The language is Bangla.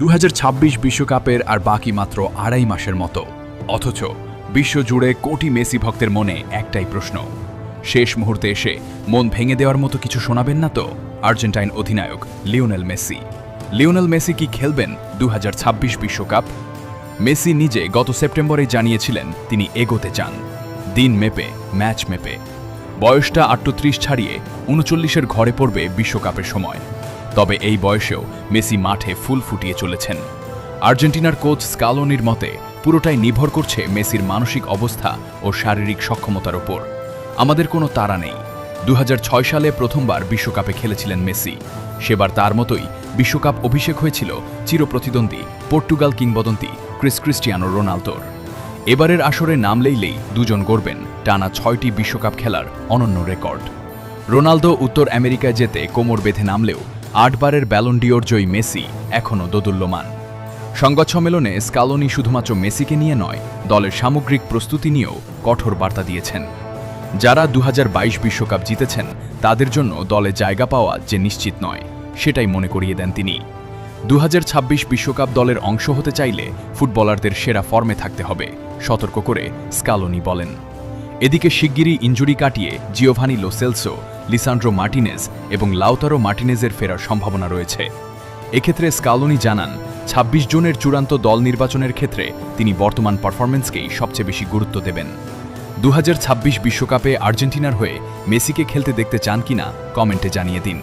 2026 বিশ্বকাপের আর বাকি মাত্র আড়াই মাসের মতো, অথচ বিশ্বজুড়ে কোটি মেসি ভক্তের মনে একটাই প্রশ্ন, শেষ মুহূর্তে এসে মন ভেঙে দেওয়ার মতো কিছু শোনাবেন না তো? আর্জেন্টাইন অধিনায়ক লিওনেল মেসি কি খেলবেন 2026 বিশ্বকাপ? মেসি নিজে গত সেপ্টেম্বরে জানিয়েছিলেন তিনি এগোতে চান, দিন মেপে, ম্যাচ মেপে। বয়সটা 38 ছাড়িয়ে 39-এর ঘরে পড়বে বিশ্বকাপের সময়। তবে এই বয়সেও মেসি মাঠে ফুল ফুটিয়ে চলেছেন। আর্জেন্টিনার কোচ স্কালোনির মতে পুরোটাই নির্ভর করছে মেসির মানসিক অবস্থা ও শারীরিক সক্ষমতার ওপর। আমাদের কোনো তাড়া নেই। 2006 সালে প্রথমবার বিশ্বকাপে খেলেছিলেন মেসি। সেবার তার মতোই বিশ্বকাপ অভিষেক হয়েছিল চিরপ্রতিদ্বন্দ্বী পর্তুগাল কিংবদন্তি ক্রিস্টিয়ানো রোনালদোর। এবারের আসরে নাম লেইলেই দুজন গড়বেন টানা 6টি বিশ্বকাপ খেলার অনন্য রেকর্ড। রোনালদো উত্তর আমেরিকায় যেতে কোমর বেঁধে নামলেও 8 বারের ব্যালন ডিওর জয়ী মেসি এখনও দোদুল্যমান। সংবাদ সম্মেলনে স্কালোনি শুধুমাত্র মেসিকে নিয়ে নয়, দলের সামগ্রিক প্রস্তুতি নিয়েও কঠোর বার্তা দিয়েছেন। যারা 2022 বিশ্বকাপ জিতেছেন তাদের জন্য দলে জায়গা পাওয়া যে নিশ্চিত নয়, সেটাই মনে করিয়ে দেন তিনি। 2026 বিশ্বকাপ দলের অংশ হতে চাইলে ফুটবলারদের সেরা ফর্মে থাকতে হবে, সতর্ক করে স্কালোনি বলেন। এদিকে শিগগিরই ইনজুরি কাটিয়ে Giovani Lo Celso, Lisandro Martinez এবং লাউতারো মার্টিনেজের ফেরার সম্ভাবনা রয়েছে। এক্ষেত্রে স্কালোনি জানান, 26 জনের চূড়ান্ত দল নির্বাচনের ক্ষেত্রে তিনি বর্তমান পারফরম্যান্সকেই সবচেয়ে বেশি গুরুত্ব দেবেন। 2026 বিশ্বকাপে আর্জেন্টিনার হয়ে মেসিকে খেলতে দেখতে চান কিনা কমেন্টে জানিয়ে দিন।